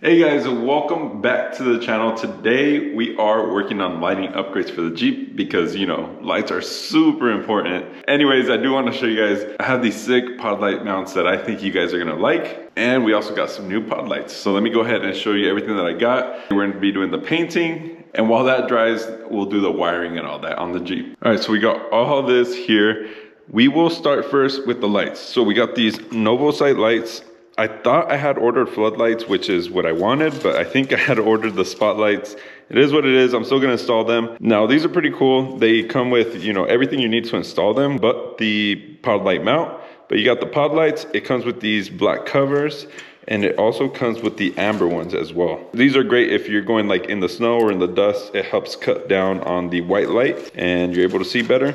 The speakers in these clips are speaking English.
Hey guys, welcome back to the channel. Today we are working on lighting upgrades for the Jeep because, you know, lights are super important. Anyways, I do want to show you guys, I have these sick pod light mounts that I think you guys are gonna like. And we also got some new pod lights. So let me go ahead and show you everything that I got. We're gonna be doing the painting. And while that dries, we'll do the wiring and all that on the Jeep. All right, so we got all this here. We will start first with the lights. So we got these Novosite lights. I thought I had ordered floodlights, which is what I wanted, but I think I had ordered the spotlights. It is what it is. I'm still gonna install them. Now, these are pretty cool. They come with, you know, everything you need to install them, but the pod light mount. But you got the pod lights. It comes with these black covers, and it also comes with the amber ones as well. These are great if you're going like in the snow or in the dust. It helps cut down on the white light, and you're able to see better.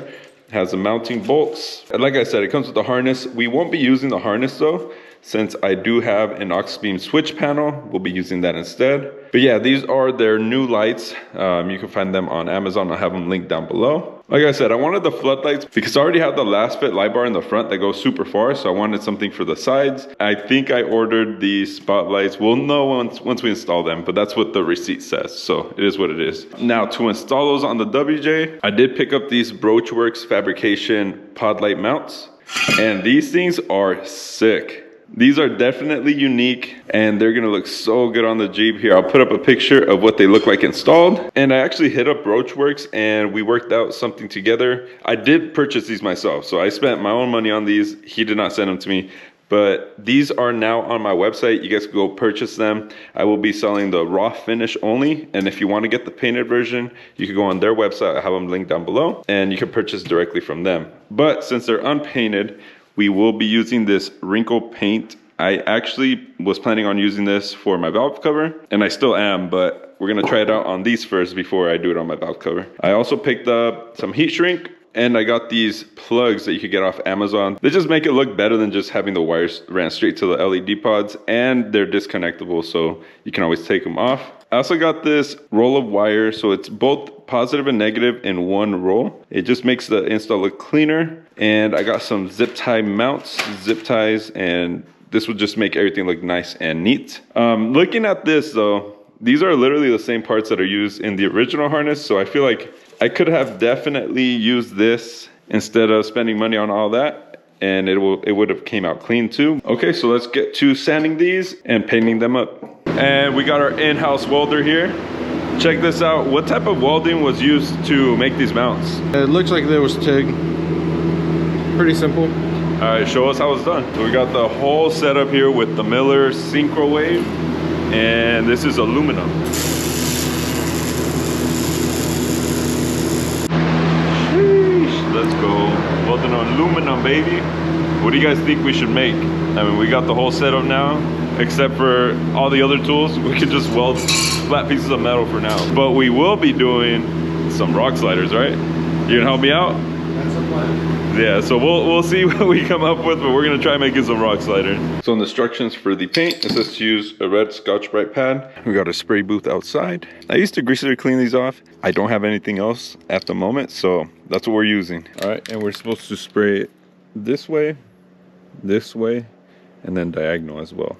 It has the mounting bolts. And like I said, it comes with the harness. We won't be using the harness though, since I do have an aux beam switch panel. We'll be using that instead. But yeah, these are their new lights. You can find them on Amazon. I'll have them linked down below. Like I said, I wanted the floodlights because I already have the last fit light bar in the front that goes super far. So I wanted something for the sides. I think I ordered these spotlights. We'll know once we install them, but that's what the receipt says. So it is what it is. Now to install those on the WJ, I did pick up these BroachWorx Fabrication Pod Light mounts. And these things are sick. These are definitely unique and they're gonna look so good on the Jeep. Here, I'll put up a picture of what they look like installed. And I actually hit up BroachWorx and we worked out something together. I did purchase these myself, so I spent my own money on these. He did not send them to me, but these are now on my website. You guys can go purchase them. I will be selling the raw finish only. And if you want to get the painted version, you can go on their website. I have them linked down below and you can purchase directly from them. But since they're unpainted, we will be using this wrinkle paint. I actually was planning on using this for my valve cover, and I still am, but we're gonna try it out on these first before I do it on my valve cover. I also picked up some heat shrink, and I got these plugs that you could get off Amazon. They just make it look better than just having the wires ran straight to the LED pods, and they're disconnectable, so you can always take them off. I also got this roll of wire, so it's both positive and negative in one roll. It just makes the install look cleaner. And I got some zip tie mounts, zip ties, and this would just make everything look nice and neat. Looking at this though, these are literally the same parts that are used in the original harness, so I feel like I could have definitely used this instead of spending money on all that, and it would have came out clean too. Okay, so let's get to sanding these and painting them up. And we got our in-house welder here. Check this out. What type of welding was used to make these mounts? It looks like there was TIG. Pretty simple. All right, show us how it's done. So we got the whole setup here with the Miller Synchro Wave, and this is aluminum. Sheesh, let's go. Welding on aluminum, baby. What do you guys think we should make? I mean, we got the whole setup now, except for all the other tools. We could just weld flat pieces of metal for now. But we will be doing some rock sliders, right? You gonna help me out? That's a plan. Yeah, so we'll see what we come up with, but we're gonna try making some rock sliders. So in the instructions for the paint, it says to use a red Scotch-Brite pad. We got a spray booth outside. I used to greasily clean these off. I don't have anything else at the moment, so that's what we're using. All right, and we're supposed to spray it this way, and then diagonal as well.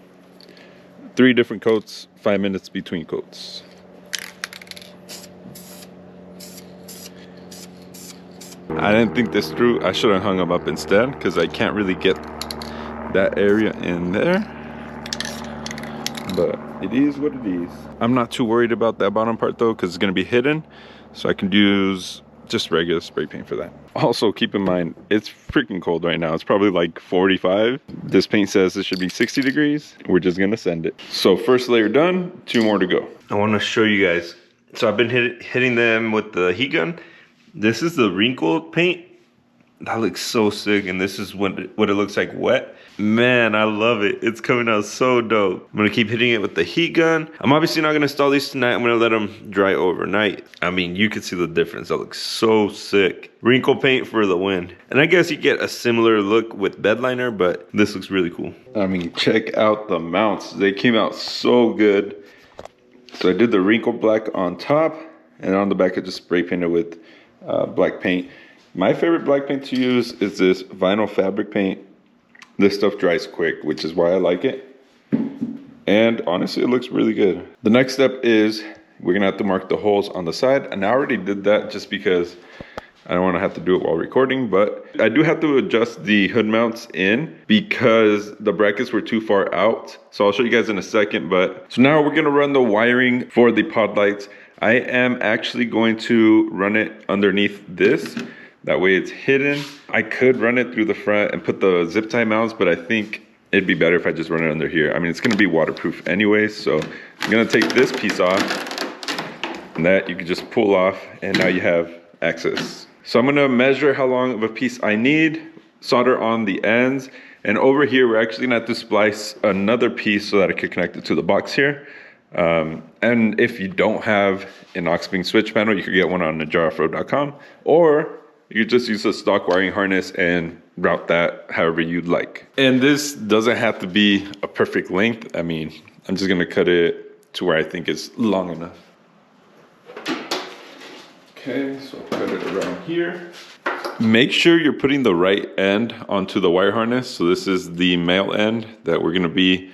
3 different coats, 5 minutes between coats. I didn't think this through. I should have hung them up instead because I can't really get that area in there. But it is what it is. I'm not too worried about that bottom part though because it's going to be hidden. So I can use just regular spray paint for that. Also keep in mind, it's freaking cold right now. It's probably like 45. This paint says it should be 60 degrees. We're just going to send it. So first layer done, 2 more to go. I want to show you guys. So I've been hitting them with the heat gun. This is the wrinkle paint. That looks so sick, and this is what it looks like wet. Man, I love it. It's coming out so dope. I'm gonna keep hitting it with the heat gun. I'm obviously not gonna install these tonight. I'm gonna let them dry overnight. I mean, you can see the difference. That looks so sick. Wrinkle paint for the win. And I guess you get a similar look with bed liner, but this looks really cool. I mean, check out the mounts. They came out so good. So I did the wrinkle black on top, and on the back I just spray painted with black paint. My favorite black paint to use is this vinyl fabric paint. This stuff dries quick, which is why I like it. And honestly, it looks really good. The next step is we're gonna have to mark the holes on the side. And I already did that just because I don't want to have to do it while recording, but I do have to adjust the hood mounts in because the brackets were too far out. So I'll show you guys in a second, but so now we're gonna run the wiring for the pod lights. I am actually going to run it underneath this. That way it's hidden. I could run it through the front and put the zip tie mounts, but I think it'd be better if I just run it under here. I mean, it's gonna be waterproof anyway, so I'm gonna take this piece off and that you can just pull off, and now you have access. So I'm gonna measure how long of a piece I need, solder on the ends, and over here we're actually gonna have to splice another piece so that I can connect it to the box here. And if you don't have an aux beam switch panel, you could get one on najar.offroad.com, or you could just use a stock wiring harness and route that however you'd like. And this doesn't have to be a perfect length. I mean, I'm just gonna cut it to where I think it's long enough. Okay, so I'll cut it around here. Make sure you're putting the right end onto the wire harness. So this is the male end that we're gonna be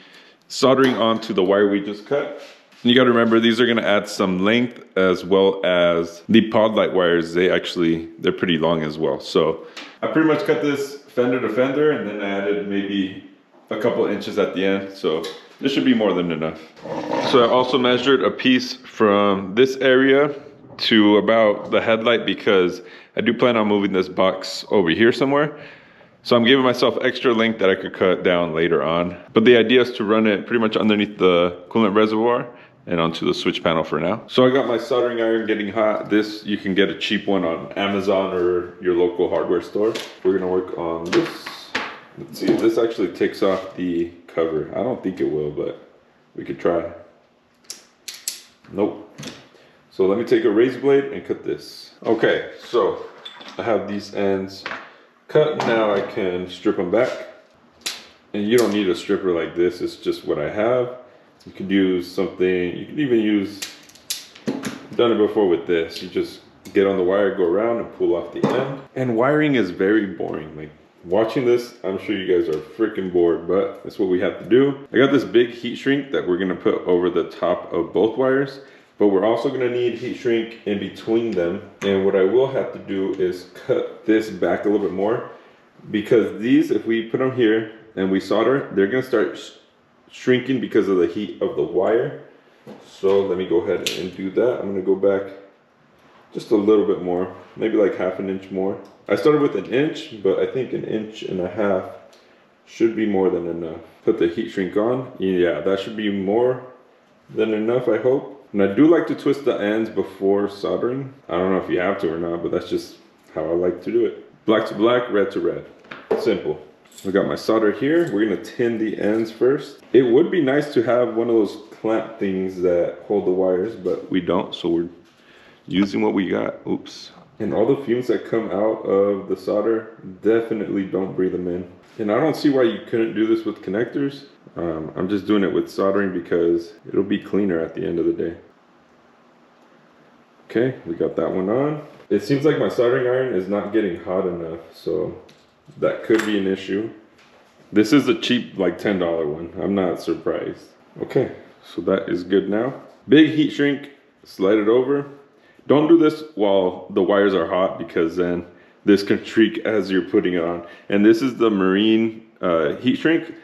soldering onto the wire we just cut. And you gotta remember, these are gonna add some length as well as the pod light wires. They're pretty long as well. So I pretty much cut this fender to fender, and then I added maybe a couple inches at the end. So this should be more than enough. So I also measured a piece from this area to about the headlight because I do plan on moving this box over here somewhere. So I'm giving myself extra length that I could cut down later on. But the idea is to run it pretty much underneath the coolant reservoir and onto the switch panel for now. So I got my soldering iron getting hot. This, you can get a cheap one on Amazon or your local hardware store. We're gonna work on this. Let's see if this actually takes off the cover. I don't think it will, but we could try. Nope. So let me take a razor blade and cut this. Okay, so I have these ends cut. Now I can strip them back. And you don't need a stripper like this, it's just what I have. You could use something, you could even use, I've done it before with this. You just get on the wire, go around and pull off the end. And wiring is very boring. Like watching this, I'm sure you guys are freaking bored, but that's what we have to do. I got this big heat shrink that we're gonna put over the top of both wires. But we're also gonna need heat shrink in between them. And what I will have to do is cut this back a little bit more, because these, if we put them here and we solder, they're gonna start shrinking because of the heat of the wire. So let me go ahead and do that. I'm gonna go back just a little bit more, maybe like half an inch more. I started with an inch, but I think an inch and a half should be more than enough. Put the heat shrink on. Yeah, that should be more than enough, I hope. And I do like to twist the ends before soldering. I don't know if you have to or not, but that's just how I like to do it. Black to black, red to red. Simple. I got my solder here. We're gonna tin the ends first. It would be nice to have one of those clamp things that hold the wires, but we don't, so we're using what we got. Oops. And all the fumes that come out of the solder, definitely don't breathe them in. And I don't see why you couldn't do this with connectors. I'm just doing it with soldering because it'll be cleaner at the end of the day. Okay, we got that one on. It seems like my soldering iron is not getting hot enough, so that could be an issue. This is a cheap, like $10 one. I'm not surprised. Okay, so that is good now. Big heat shrink, slide it over. Don't do this while the wires are hot, because then this can streak as you're putting it on. And this is the marine heat shrink.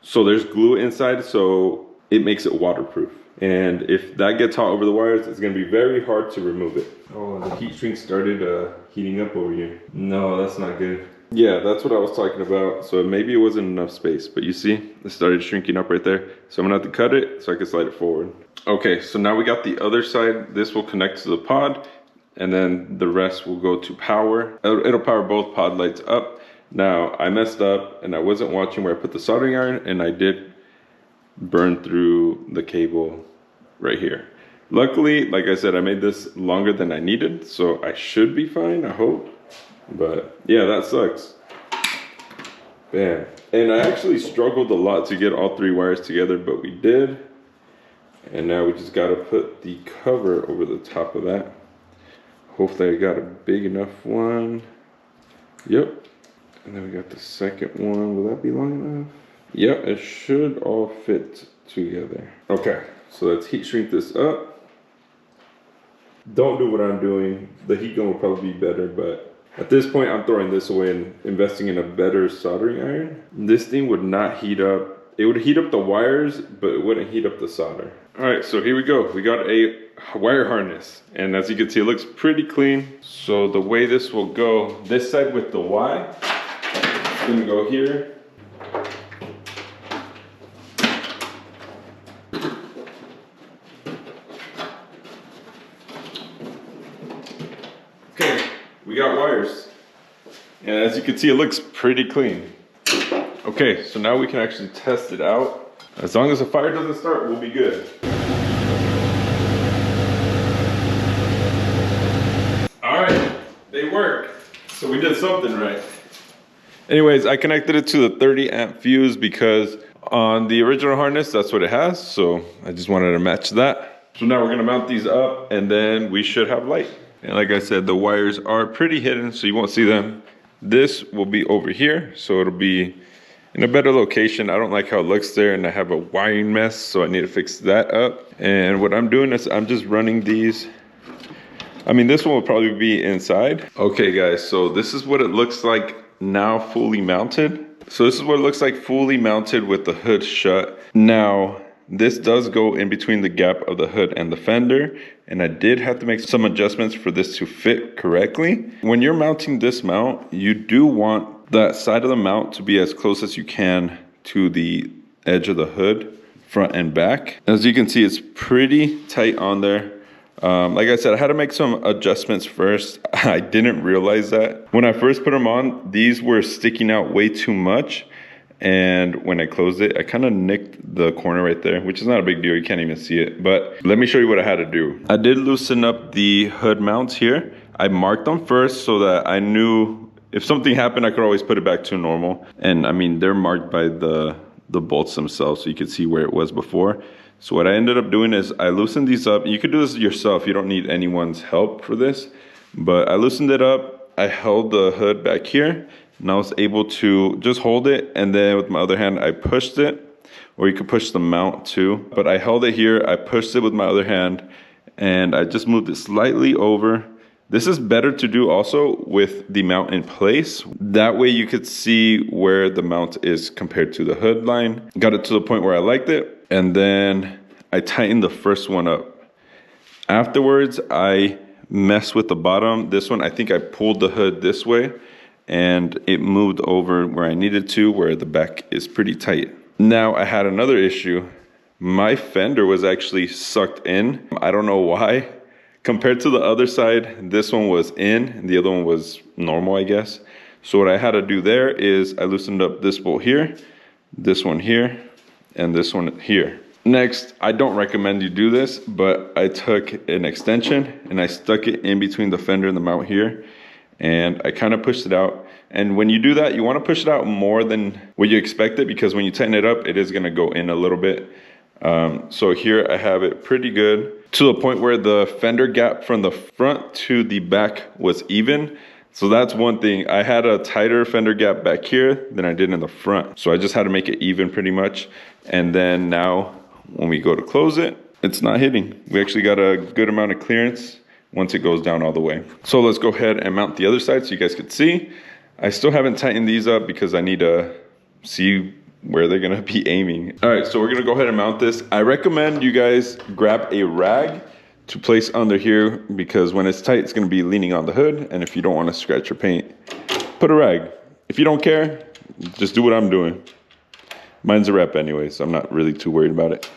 So there's glue inside, so it makes it waterproof. And if that gets hot over the wires, it's gonna be very hard to remove it. Oh, the heat shrink started heating up over here. No, that's not good. Yeah, that's what I was talking about. So maybe it wasn't enough space, but you see, it started shrinking up right there. So I'm gonna have to cut it so I can slide it forward. Okay, so now we got the other side. This will connect to the pod, and then the rest will go to power. It'll power both pod lights up. Now, I messed up and I wasn't watching where I put the soldering iron, and I did burn through the cable right here. Luckily, like I said, I made this longer than I needed, so I should be fine, I hope. But yeah, that sucks. Bam. And I actually struggled a lot to get all three wires together, but we did. And now we just gotta put the cover over the top of that. Hopefully I got a big enough one. Yep. And then we got the second one. Will that be long enough? Yep, it should all fit together. Okay, so let's heat shrink this up. Don't do what I'm doing. The heat gun will probably be better, but at this point I'm throwing this away and investing in a better soldering iron. This thing would not heat up. It would heat up the wires, but it wouldn't heat up the solder. All right, so here we go. We got a wire harness, and as you can see, it looks pretty clean. So the way this will go, this side with the Y, it's gonna go here. Okay, we got wires. And as you can see, it looks pretty clean. Okay, so now we can actually test it out. As long as the fire doesn't start, we'll be good. All right, they work. So we did something right. Anyways, I connected it to the 30 amp fuse because on the original harness, that's what it has. So I just wanted to match that. So now we're gonna mount these up and then we should have light. And like I said, the wires are pretty hidden, so you won't see them. This will be over here, so it'll be in a better location. I don't like how it looks there, and I have a wiring mess, so I need to fix that up. And what I'm doing is I'm just running these. I mean, this one will probably be inside. Okay guys, so this is what it looks like now fully mounted. So this is what it looks like fully mounted with the hood shut. Now, this does go in between the gap of the hood and the fender, and I did have to make some adjustments for this to fit correctly. When you're mounting this mount, you do want that side of the mount to be as close as you can to the edge of the hood, front and back. As you can see, it's pretty tight on there. Like I said, I had to make some adjustments first. I didn't realize that. When I first put them on, these were sticking out way too much. And when I closed it, I kind of nicked the corner right there, which is not a big deal. You can't even see it. But let me show you what I had to do. I did loosen up the hood mounts here. I marked them first so that I knew if something happened, I could always put it back to normal. And I mean, they're marked by the bolts themselves, so you can see where it was before. So what I ended up doing is I loosened these up. You could do this yourself. You don't need anyone's help for this. But I loosened it up. I held the hood back here, and I was able to just hold it. And then with my other hand, I pushed it, or you could push the mount too. But I held it here. I pushed it with my other hand, and I just moved it slightly over. This is better to do also with the mount in place. That way you could see where the mount is compared to the hood line. Got it to the point where I liked it. And then I tightened the first one up. Afterwards, I messed with the bottom. This one, I think I pulled the hood this way and it moved over where I needed to, where the back is pretty tight. Now I had another issue. My fender was actually sucked in. I don't know why. Compared to the other side, this one was in and the other one was normal, I guess. So what I had to do there is I loosened up this bolt here, this one here, and this one here. Next, I don't recommend you do this, but I took an extension and I stuck it in between the fender and the mount here, and I kind of pushed it out. And when you do that, you want to push it out more than what you expected, because when you tighten it up, it is going to go in a little bit. So here I have it pretty good, to the point where the fender gap from the front to the back was even. So that's one thing. I had a tighter fender gap back here than I did in the front. So I just had to make it even pretty much. And then now when we go to close it, it's not hitting. We actually got a good amount of clearance once it goes down all the way. So let's go ahead and mount the other side so you guys could see. I still haven't tightened these up because I need to see where they're gonna be aiming. All right, so we're gonna go ahead and mount this. I recommend you guys grab a rag to place under here, because when it's tight, it's gonna be leaning on the hood. And if you don't wanna scratch your paint, put a rag. If you don't care, just do what I'm doing. Mine's a rep anyway, so I'm not really too worried about it.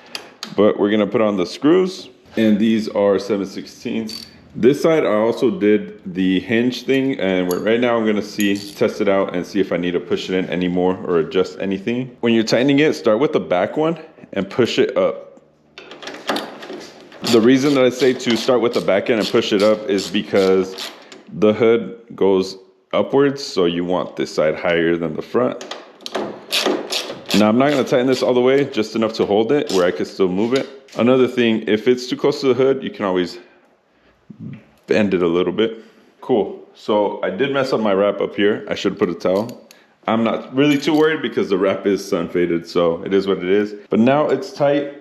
But we're gonna put on the screws, and these are 7/16. This side, I also did the hinge thing, and right now I'm gonna test it out and see if I need to push it in anymore or adjust anything. When you're tightening it, start with the back one and push it up. The reason that I say to start with the back end and push it up is because the hood goes upwards, so you want this side higher than the front. Now I'm not gonna tighten this all the way, just enough to hold it where I can still move it. Another thing, if it's too close to the hood, you can always bend it a little bit. Cool. So I did mess up my wrap up here. I should put a towel. I'm not really too worried because the wrap is sun faded, so it is what it is. But now it's tight.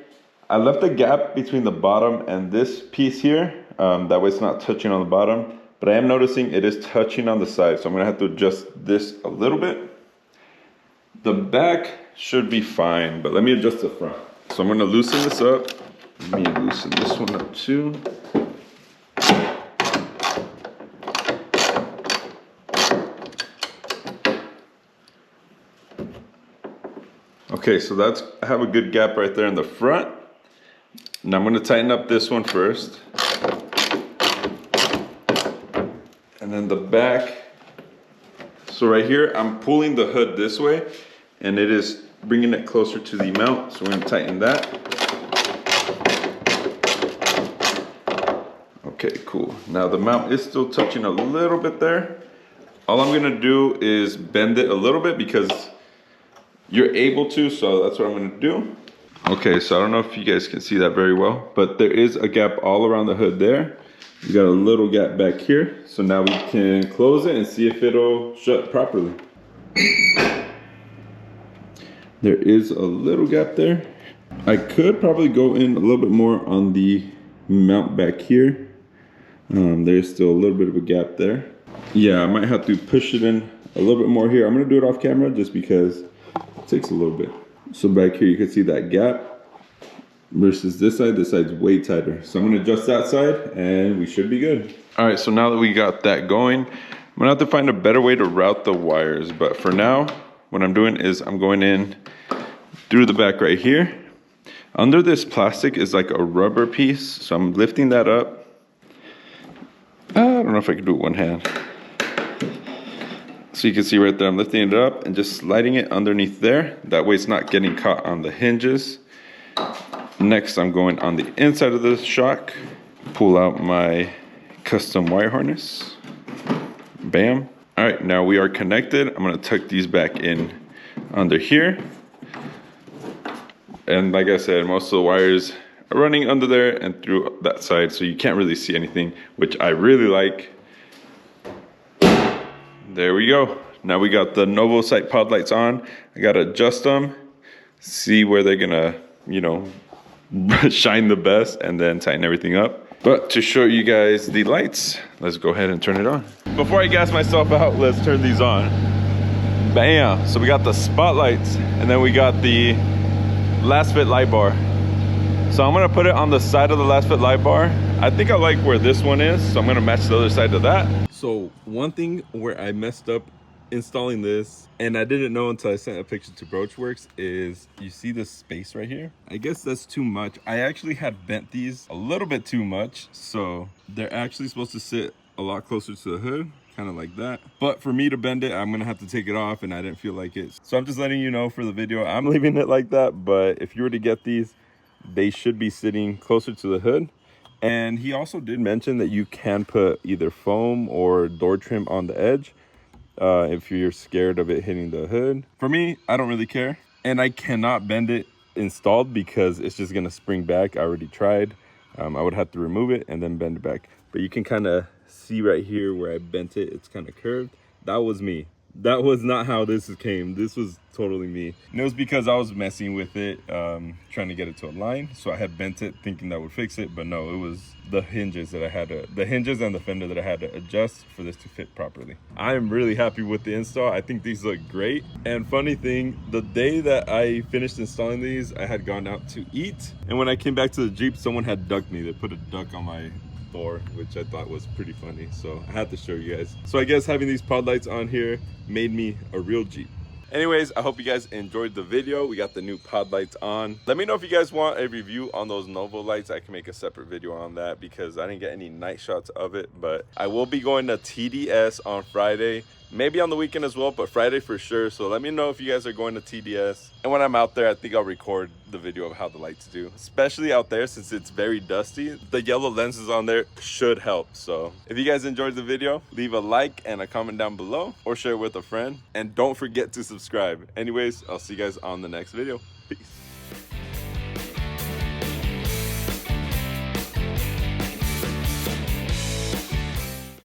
I left a gap between the bottom and this piece here. That way it's not touching on the bottom. But I am noticing it is touching on the side, so I'm gonna have to adjust this a little bit. The back should be fine, but let me adjust the front. So I'm gonna loosen this up. Let me loosen this one up too. Okay, so I have a good gap right there in the front. Now I'm gonna tighten up this one first. And then the back. So right here, I'm pulling the hood this way and it is bringing it closer to the mount. So we're gonna tighten that. Okay, cool. Now the mount is still touching a little bit there. All I'm gonna do is bend it a little bit because you're able to, so that's what I'm gonna do. Okay, so I don't know if you guys can see that very well, but there is a gap all around the hood there. You got a little gap back here. So now we can close it and see if it'll shut properly. There is a little gap there. I could probably go in a little bit more on the mount back here. There's still a little bit of a gap there. Yeah, I might have to push it in a little bit more here. I'm gonna do it off camera just because it takes a little bit. So back here you can see that gap versus this side's way tighter. So I'm gonna adjust that side and we should be good. All right, so now that we got that going, I'm gonna have to find a better way to route the wires. But for now, what I'm doing is I'm going in through the back right here. Under this plastic is like a rubber piece. So I'm lifting that up. I don't know if I can do it with one hand. So you can see right there, I'm lifting it up and just sliding it underneath there. That way it's not getting caught on the hinges. Next, I'm going on the inside of the shock. Pull out my custom wire harness. Bam. All right, now we are connected. I'm gonna tuck these back in under here. And like I said, most of the wires are running under there and through that side, so you can't really see anything, which I really like. There we go. Now we got the Novo Sight pod lights on. I gotta adjust them, see where they're gonna, you know, shine the best, and then tighten everything up. But to show you guys the lights, let's go ahead and turn it on. Before I gas myself out, let's turn these on. Bam! So we got the spotlights, and then we got the last fit light bar. So I'm gonna put it on the side of the last fit light bar. I think I like where this one is, so I'm gonna match the other side to that. So one thing where I messed up installing this, and I didn't know until I sent a picture to BroachWorx, is you see this space right here? I guess that's too much. I actually had bent these a little bit too much, so they're actually supposed to sit a lot closer to the hood, kind of like that. But for me to bend it, I'm gonna have to take it off, and I didn't feel like it. So I'm just letting you know for the video, I'm leaving it like that, but if you were to get these, they should be sitting closer to the hood. And he also did mention that you can put either foam or door trim on the edge if you're scared of it hitting the hood. For me, I don't really care. And I cannot bend it installed because it's just gonna spring back. I already tried. I would have to remove it and then bend it back. But you can kind of see right here where I bent it. It's kind of curved. That was me. That was not how this came. This was totally me. And it was because I was messing with it, trying to get it to align. So I had bent it thinking that would fix it, but no, it was the hinges that I had to, the hinges and the fender that I had to adjust for this to fit properly. I am really happy with the install. I think these look great. And funny thing, the day that I finished installing these, I had gone out to eat. And when I came back to the Jeep, someone had ducked me. They put a duck on my door, which I thought was pretty funny. So I had to show you guys. So I guess having these pod lights on here made me a real Jeep. Anyways, I hope you guys enjoyed the video. We got the new pod lights on. Let me know if you guys want a review on those Novo lights. I can make a separate video on that because I didn't get any night shots of it. But I will be going to TDS on Friday, maybe on the weekend as well, but Friday for sure. So let me know if you guys are going to TDS. And when I'm out there, I think I'll record the video of how the lights do, especially out there since it's very dusty. The yellow lenses on there should help. So if you guys enjoyed the video, leave a like and a comment down below or share it with a friend. And don't forget to subscribe. Anyways, I'll see you guys on the next video. Peace.